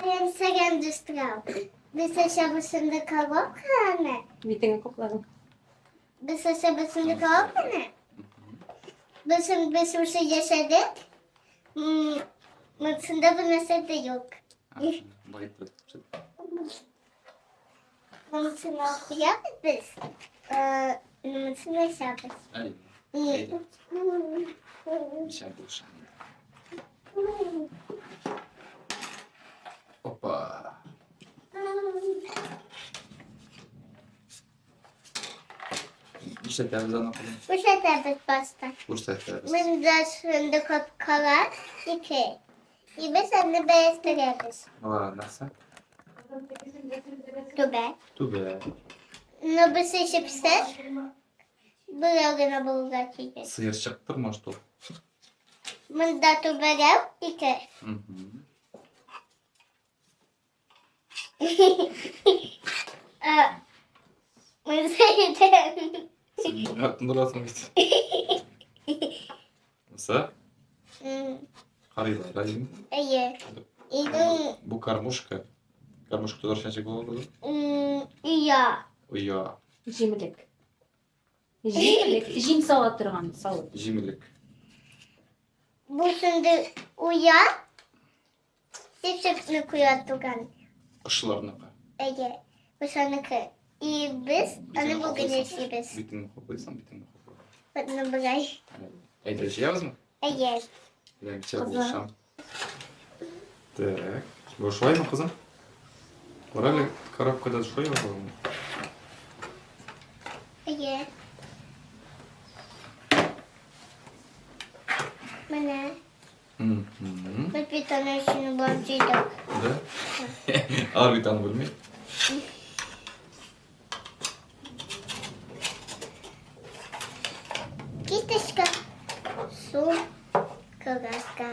Ben sen düstral. Biz aşağısında kalıp ne? Vitenge kokladım. Biz aşağısında kalıp ne? Biz şey yaşadık. Mutunda bu mesele de yok. Bayıtlı. Mutunda yapıyoruz biz. Mutunda yaşadık. Ay. İçeride uşağım. Hoppa. İşte televizyon okudum. Bu şey de biz basta. Bursa televizyon. Ben de şimdi kalan iki. İyi sen de beğeniriz. Nasıl? Tübe. Tu be. No by se się psać? Byłby na bułgaci. Sıyır çaktırma что? Mandatu bereł i te. Aklımda durasın git. Nasıl? Harika. İyi. İyi. Bu karmuşka. Karmuşka dolaşacak oldu. İyi. Uya. Jimlik. Jimlik. Jim savat durgan savat. Jimilik. Bu şimdi uyan. Hepsini kuyattıgan. Aşılarına. İyi. Bu sonraki iyi biz. Onu bugün iyi biz. Bitin kokuyorsan bitin kokuyor. Bunu bırak. Ayda şey yapız mı? İyi. Ben bir şey buluşam. Так. Bu şoy mu kızım? Orayla коробкада şoy var mı? İyi. Bana. Bir tane şunu borcuydu. Да? Al bir tane bölmeyi. Кисточка. Су. Колбаска.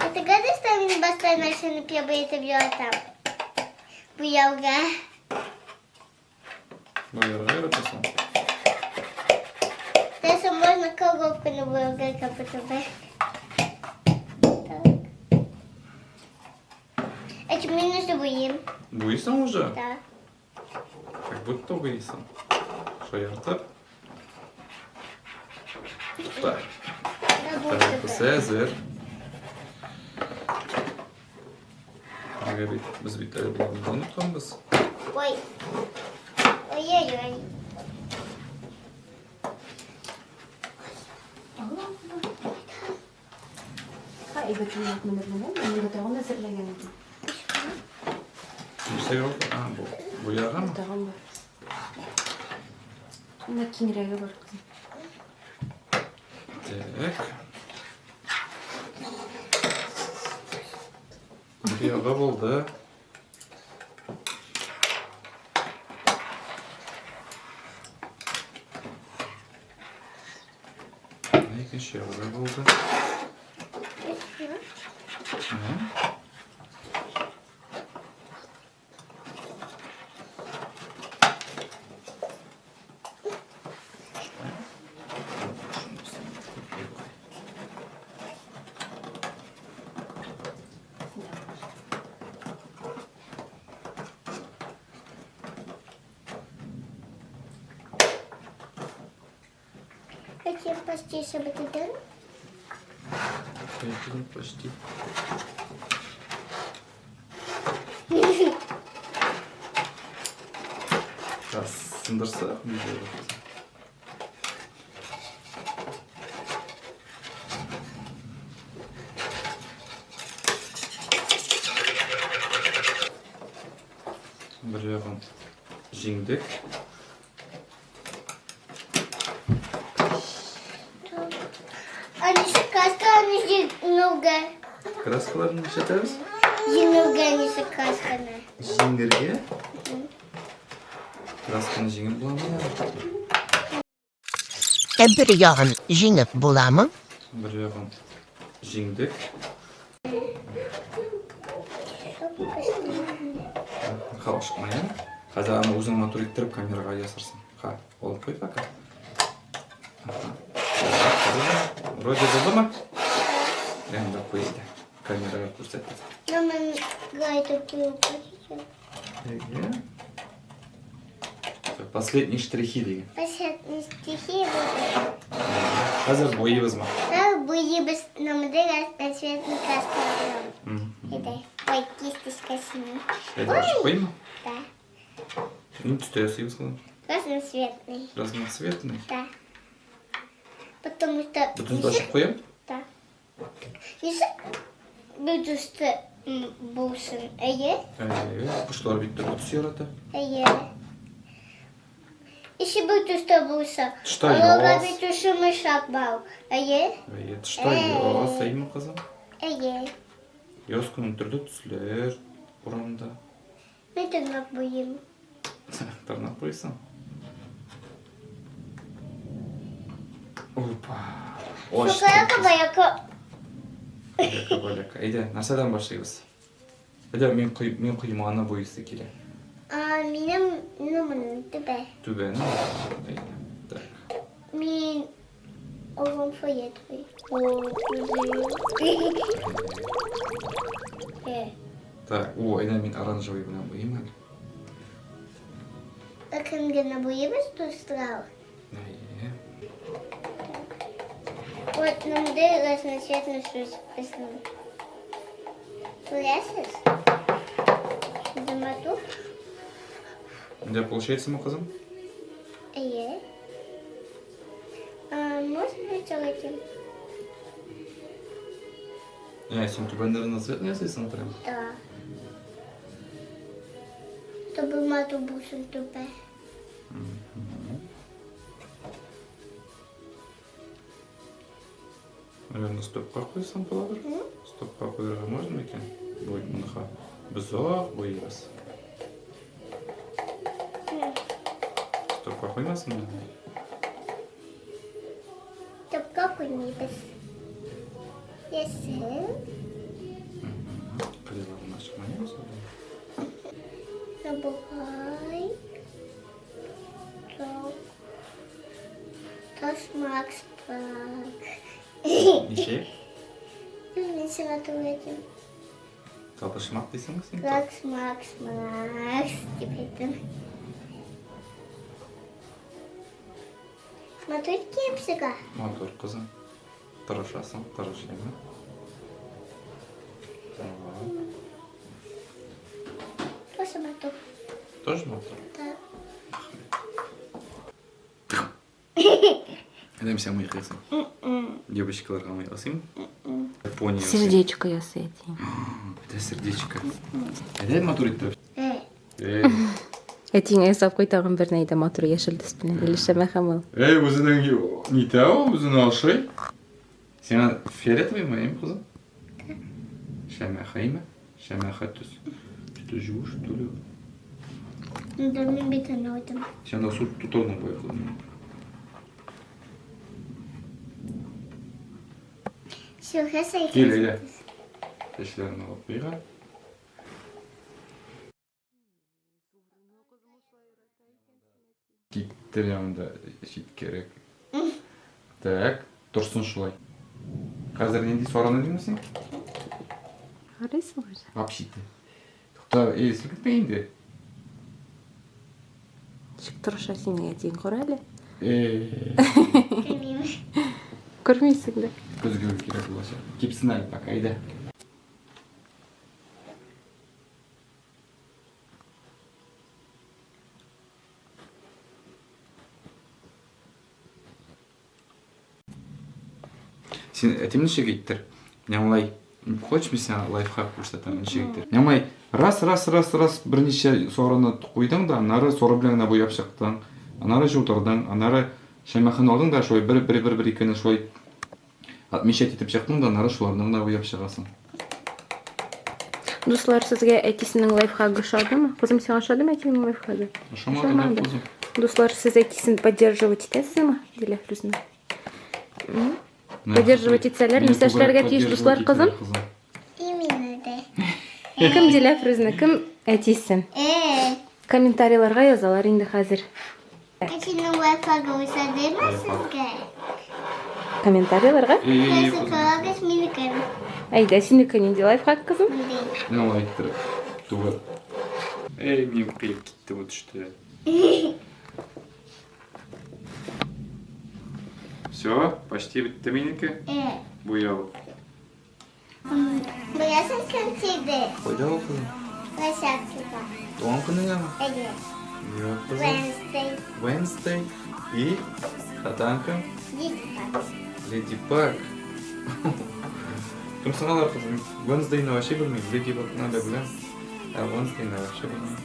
Это гадость, что они баста начали пьябать в там. Буялга. Ну, я рада, Даже можно коробку на буялга капотовать. Это минус боим. Буйсан уже? Да. Как будто буйсан. Что я так? Так. Так, Сезер. Ага, biz bir tane bulalım. Unutmamız. Ой. Ой-ой-ой. Ha evet bunu bunu da onu hazırlayan. Bir şey yok. Ha bu yağa mı? Tamam var. Ona kinrege var kızım. Tak. Bir yağa oldu. Ne ikinci yağa oldu? Хотим почти, чтобы ты дал. Почти. Biraz sındırsa güzel olur. Bir yapalım. Jingdik. Они шикарка, они много. Kraskalarını işletiriz. Много они шикарканы. Jingirge. Kraskını jingir bulamıyor. Bir yağın jingip bulamı. Bir yapalım. Jingdik. Қалышмайын. Қазір ана өзің мотор еттіріп камераға ясырсың. Ха, олып қой пока. Вроде болды ма? Енді қойды. Камераға көрсет. Маман гайды күйіп Последние штрихи деген. Последние стихи будут. Қазір бойыбыз ма? Так, боебыз намыды разноцветный краской. Это, ой, кисточка синяя. Әйді ашып қой ма? Да, Не түсті ясыйбыз қылым. разноцветный. Разноцветный. Да. Потому что... Бүтін ашып қоям? Да. Если бүтісті болсын, Құштар бітті бүтіс яраты. Если бүтісті болса, Тышта оларға яс. бүтісі мышақ бау. Тышта яс, әймі қызым? Яс күнің түрлі түслер бұрамда. Мен тырнақ бойым. Тырнақ бойсың? Опа. Шоколадка баяқы. Баляка. Әйді, нәрседен башлайбыз. Әйді, мен құймағына бойысы келе. Менің нөмірім түбә. Түбәні? Әйді. Так. Мен оғым фойет бой. Так, әйді мен оранжевый білен бойым әлі. Кімге набойымыз тұстырау? Әйді. Вот намды разноцветный шуз пісінің. Көресіз? Замату? Да, получается, ма қызым? Можно сделать им? Сен түбәндері разноцветный ясайсың прям? Да. Чтобы мату бусин тупе. Наверное, стопқа қойсам болады? Стопқа қойырға можно ма екен? Бой мұныға бұзақ бойыбыз. Стопқа қоймасын ба? Топқа қоймейбіз. Есін. Қылеларын ашқымаймыз? Набухай. Топ. Тос Макс Пак. Неше? Мен сырату етім. Талпышмақ дейсің ба сен? Макс деп еттім. Смотреть кепсіға. Мотор қызым. Тырышасың, тырыш емі. Тоже мату. Тоже мотор? Да. Әдем сен мұй қиысың? Девочкаларға мұй қасың? Япония. Сердечко ясайды. Это сердечко. Әдем мотор еттіріп? Әтең әсап қойтағын бір нәйді матур ешілдіс білін. Еліші мәхамыл. Өзінің не тау, өзінің алшай? Сен фиолетовый ма, ем қызым? Шәмәха еме? Шәмәха түс. Что живу, что ли? Да, мен бетін ойдым. Сен да суд тұтауның бой қылың. Сюрға сәйкес. Кел, әйді. Тәшілерін алып бұйға. Киттер yanında шит керек. Так, тұрсын шулай. Қазір не дейсің, сораны деймісің? Қарайсың ғой? Апшиті. Тоқта, сілкітпейін де. Шық тұрыша сенің әтең қорайлы. Білмеймін. Көрмейсің де. Көзге керек болаша. Кепсін әлі, пока, айда. Сен әтемнеше кеттір. Нямлай, хочешь мен сен лайфхак көрсетем неше кеттір. Нямлай, раз бірнеше сораны қойдың да, анары соры біләңіне бояп шықтың, анары жутырдың, анары шаймахан алдың да, шой бір екені шой отмечать етіп шықтың да, анары шулардың да бояп шығасың. Достар, сізге әтесінің лайфхагы шады ма? Қызым, сен ашады ма әтенің лайфхагы? Ашамады. Достар, сіз әтесін поддерживать етесіз ма? Деля Фрузна. Поддерживать етсәлер, месәшләргә тиеш достар қызым? Именно де. Кім Деля Фрузна, кім әтесін? Комментарийларға язалар инде хәзер. Әтенің лайфхагы ойса деймі сізге? комментарийларга. Кайсы калагас минекен. Айда, синеке нинди лайфхак кызым? Мындай. Мына айттыр. Тугар. Мен кыйып кетти бу түштү. Все, почти битти меники. Буялып. Боясың концерты. Койда ол кызым? Лошадка. Туған күніңе ме? Yok kızım. Wednesday. Wednesday. И Хатанка. Дитка. Леди Баг. Кім сыңалар қызым? Wednesday'ni вообще білмеймін. Леди Баг'ны да білем. А Wednesday'ni вообще білмеймін.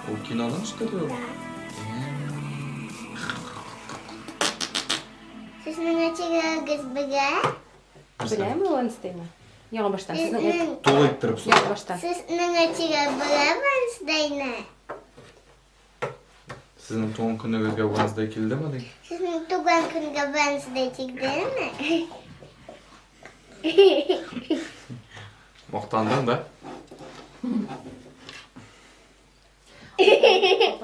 Ол кинодан что ли ол? Сіздің ачығыңыз біле? Білемін Wednesday'ni. Яңа баштан. Сіздің Толы айттырып сол. яңа баштан. Сіздің ачығы біле Wednesday'ны? Сіздің туған күніңізге Wednesday келді ма дейін? Сіздің туған күнге Wednesday тегді ме? Мақтандың да?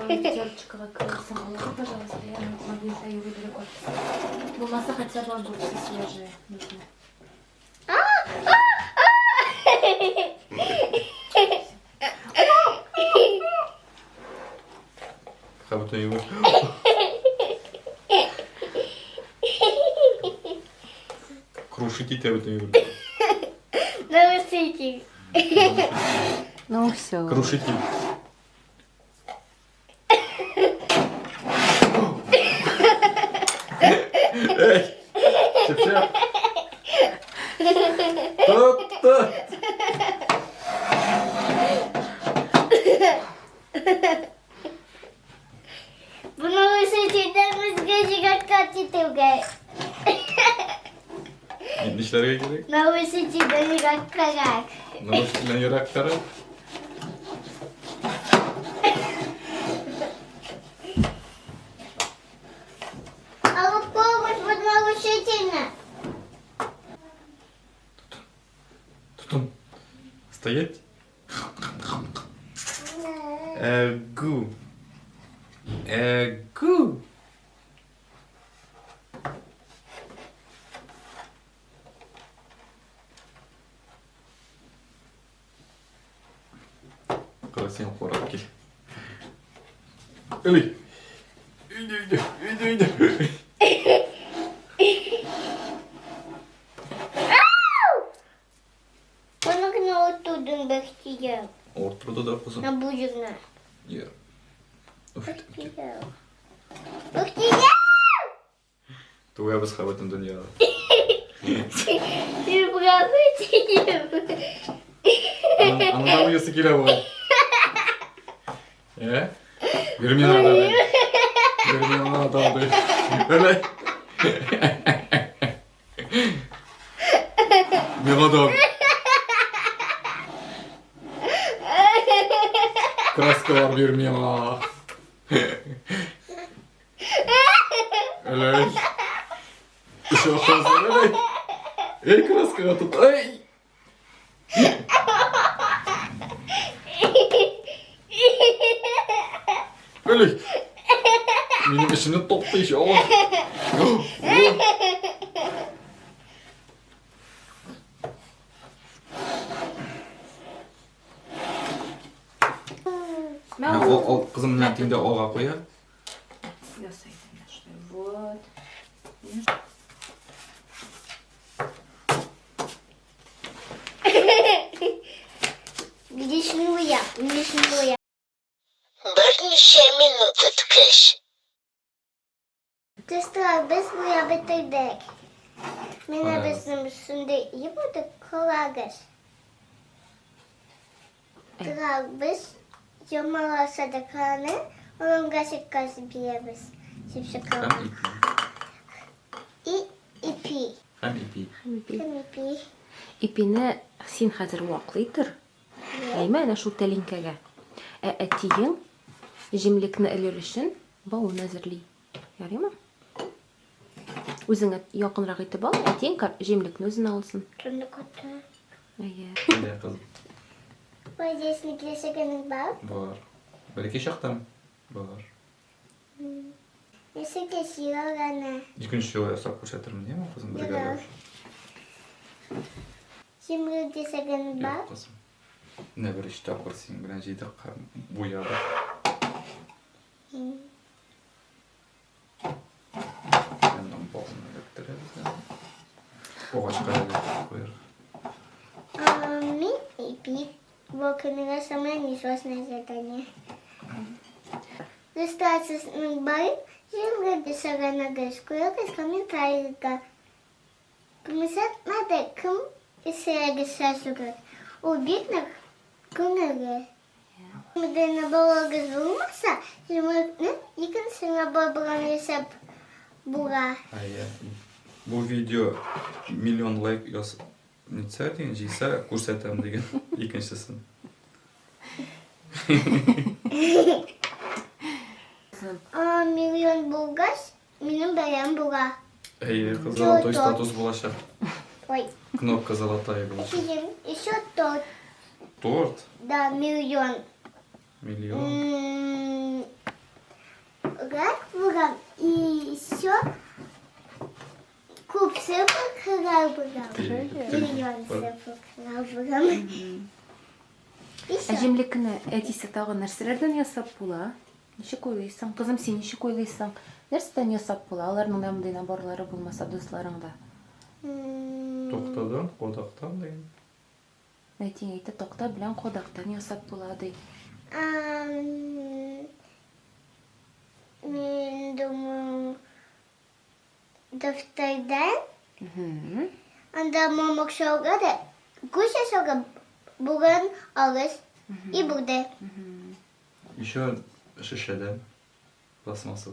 Пятерочкаға кірсің, алға, пожалуйста, я могу стою далеко. Болмаса хотя бы огурцы свежие нужны. Как будто его... Крушите тебя в этом игру. Нарушитель. Ну все. Крушитель. Эй! Шеп-шеп! Тот-тот! Bu naruşителden müzgeci kaçırtılgay. İşlere gerek. Naruşitelden yırakkarak. Нарушительные ярактары. Alıp kovmuş bu naruşителя. Тутун. Стоять. Гу. Гу. Красиво коробки. Эй! Иди. Bunu ne oturdun bekliyor. Ortada da kızım. Na bucuna. Yer. Bekliyor. Bekliyor. Твоя высха в этом дне. Ты бравый. А ну там ее сакилявай. Верни надо. Верни надо. Öyle. Мелодрам. Краска var vermiyor. Öyle. Çok fazla öyle. Ey kraska tut. Ay. Öyle. Benim işini topla iş ama. O kızım niyetinde oğa koyar. Ясайдым, что вот. Гришнуя. Бірнеше минут өткеш. Dostlar biz buraya bitirdik. Mine bizim şimdi iyi bulduk kolagız. Dostlar biz yamalasa da kanı onun kaşık kaşık yiyoruz. Şimdi Hem kalan. ipi. İpi. Hem ipi. Hem ipi. Ипине син хәзер ваклыйдыр. Әймә әнә шул тәлинкәгә. Әтиең җимлекне элер өчен бавын әзерли. Ярыймы? Үзеңә якынрак итеп ал, әтиең җимлекне үзенә алсын. Şimdi kutu. Әйе. Ne kızım? Bu jesini kesekenin var. Var. Bir iki şaktam. Var. Ісіге сілағаны. Екінші жолы жасап көрсетірмін, не ма қызым? Бірге Жоқ. алып. Жеміруге саған бар? Жоқ қызым. Не бір ішті ақырсың, бірін жейді бұяды. Беннің болына көптіреді. Оғашқа қойыр. Мен ипик. Волканыға самая несложное задание. Иллюстрациясының бары жеміруге саған агаш қойылғыз комментарийға. Күмісатмады кім ісірегі сәсігір. Ол бетнік көңілі. Müdürüne balığız olmasa, жемірдің екіншісіне барбыран есеп бұға. Bu video milyon like нетсе деген жейсе көрсетемін деген екіншісін. Миллион болғаш, менің бәрем бұға. Қыз золотой статус болашақ. Ой. Кнопка золотая болашақ. Еще торт. Торт? Да, миллион. Миллион. Рак бұға. И еще куб сыпық қырау бұға. Миллион сыпық қырау бұға. Әжемлекіні әдесі тағы нәрселерден ясап бола. Нешік ойлайсың? Қызым, сен нешік ойлайсың? Нәрседен ясап бола? Аларның да мұндай наборлары болмаса достарыңда. Тоқтадан, қодақтан деген. Әйтең әйті тоқта білән қодақтан ясап болады. Мен думаю, дәфтәрден. Анда мамық шауға да, көше шауға бұған алыс и бұғды. Еще шешеден, пластмассы.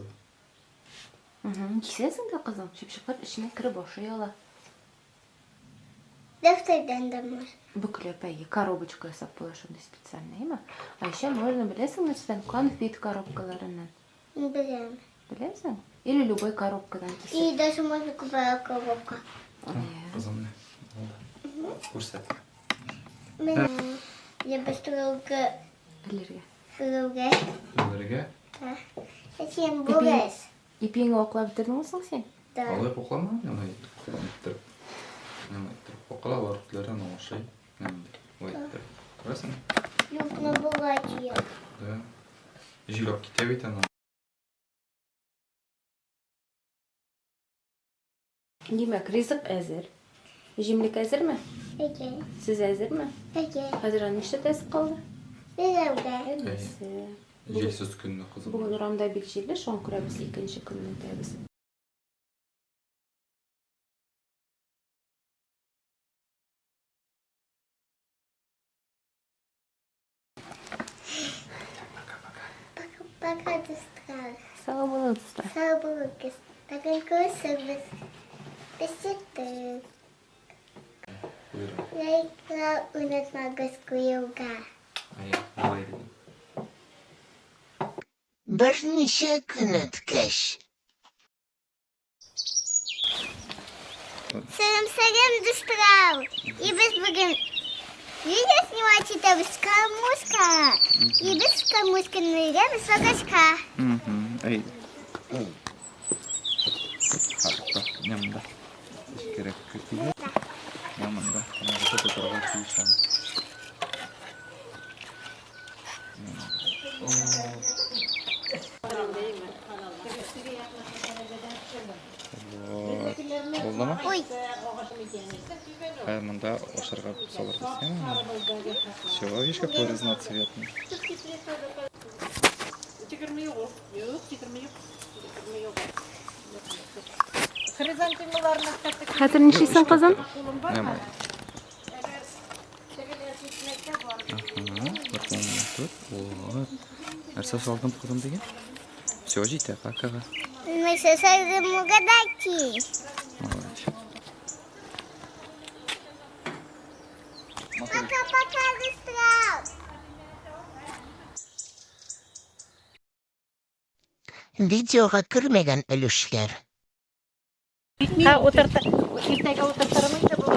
Кесесің де қызым, шепшіқлап ішіне кіріп ошы ала. Дәфтәрден де мұр. Бүкілеп әйе, коробочка ясап бола шынды специально, ема? А еще можно білесің нәрседен конфет коробкаларынан. Білем. Білесің? Или любой коробкадан кесіп. И даже можно купить коробка. Қызым не? Көрсет. Мен ебістіруге Ілерге. фіруге. Өлерге? Да. Сен бұғыз. Ипеңі оқылап бітірдің осың сен? Да. Алай қоқлама, немай қоқламыттырып. Оқыла барықтыларын оңышай. Ойттырып. Көресің? Нужно бұғатия. Да. Жирап кете бейтен. Демек, ризық әзір. Жемлік әзір ме? Әке. Сіз әзір ме? Әке. Қазір нешті тәсіп қалды? Біреуге. Әмесі. Желсіз күнні қызым. Бүгін ұрамда бір желі, шоң күрәбіз екінші күннің тәбіз. Пока достал. Сау болыңыздар. Sağ olun kız. Bakın görürsünüz. Teşekkür. Buyurun. Like'la unutma kuyuga. Aya, давай dedim. Бірнеше күн өткеш. Сарым достал. И без богом. Видео снимать это с камушка. И без камушка ныряем с огашка. Ай. Harika. Yanımda. Gerek kötüydü. Yanımda. Yanımda fotoğrafı çekeceğim. Oldu mu? Ой. Мында ошарға салар десем. Все, видишь, какой разноцветный. Қазір нешесің қызым? Нормально. Тут. Вот. Нәрсе салдым қызым деген. Все, жейте, пока. Мы со сарым угадайте. Молодец. Пока-пока достал. Видеоға кірмеген өлішлер. Ha oturta. Ertaga o'tirtiramiz bu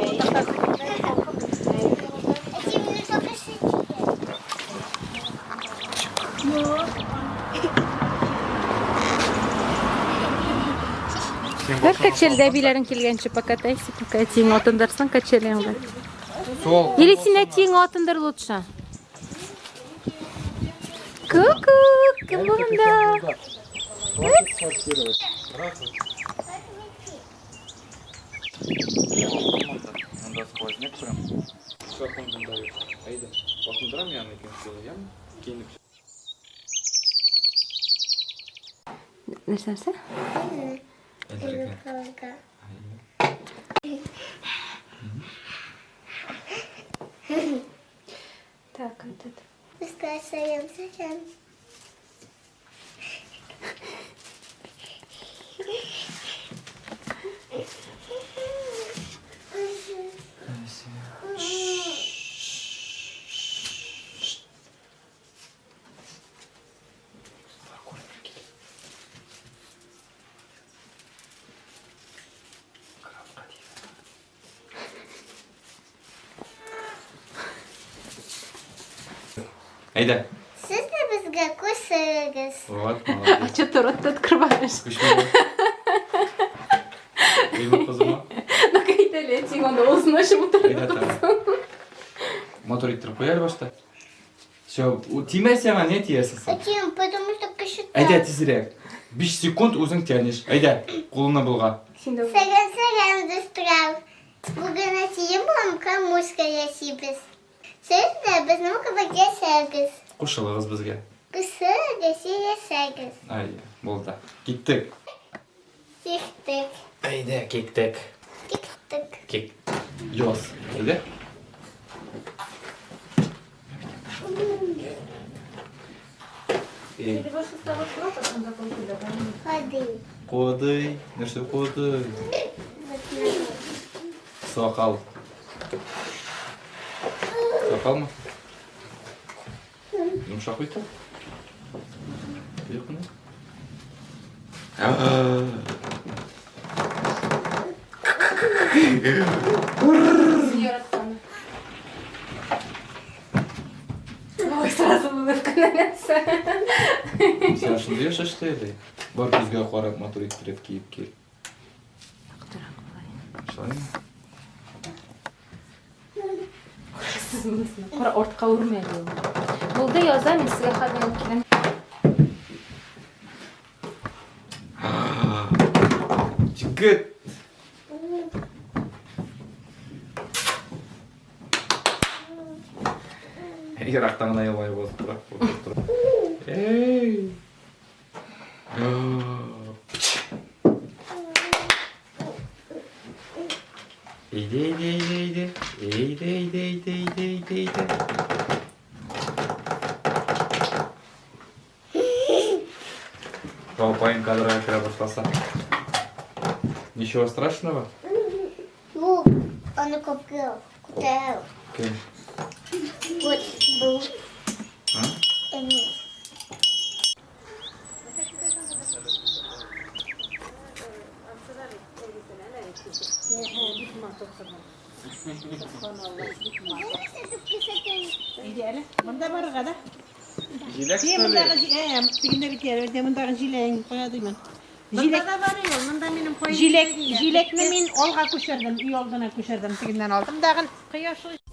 Эти мне запишите. Бер качелде билерин келгенче пока тайсы, пока тиң отындарсың качелеңде. Сол. Или сине тиң отындар лучше. Ку-ку, ким булында? Мында сквозняк прям. Шапондан давит. Айда. Басындырам яны кенселем. Киініп. Нәрсе? Так, этот. Саям. Айда. Siz de bizga ko'rsangiz. Вот, молодец. А что ты рот открываешь? Күшмеді. Үймі қызыма. Ну кайда летим, он оозун ачып Айда отурат. тағы. Мотор иттіріп қояр башта. Все, тимайсың ама не тиесің? Зачем? Потому что кошета. Айда тезірек. 5 секунд өзің тянеш. Айда, қолына бұлға. Сәлем дострав. Бүгін атием камушка ясибіз. Siz de bizim kıvaca sergiz. Қошылығыз бізге. Kısa desiye sergiz. Айда, болды. Кеттік. Çıktık. Айда, кеттік. Çıktık. Кек. Йос. Айда. Ей, Hadi. қодый. Нәрсе қодый. Соқал. Соқал ма? Жұмшақ өйті? Білек мұны? Ой, сразу улыбка на лице. Сен шынды еш ашты еді? Бар көзге қарап мотор иттірет кейіп кел. Шылай ма? Siz bunusunu. Qora ortqa urmaydi. Bo'ldi yoza, men sizga xabar olib kelaman. Жігіт! Егер ақтаңын аялай болып тұр. Ей! Eyde. Толпаем кадровая крабосласа. Ничего страшного? Bu onu kopuyor. Kutuyor. Окей. Bu. А? Emir. İdeal. Bunda var gada. Жилек, Diye что ли? bundağı tiginde bir diye bundağı jileğin koyadıyım. Bunda da var ya, bunda benim koyun. Jilekni men olga ko'chirdim, uy oldiga ko'chirdim, tiginden aldım. Dag'in quyosh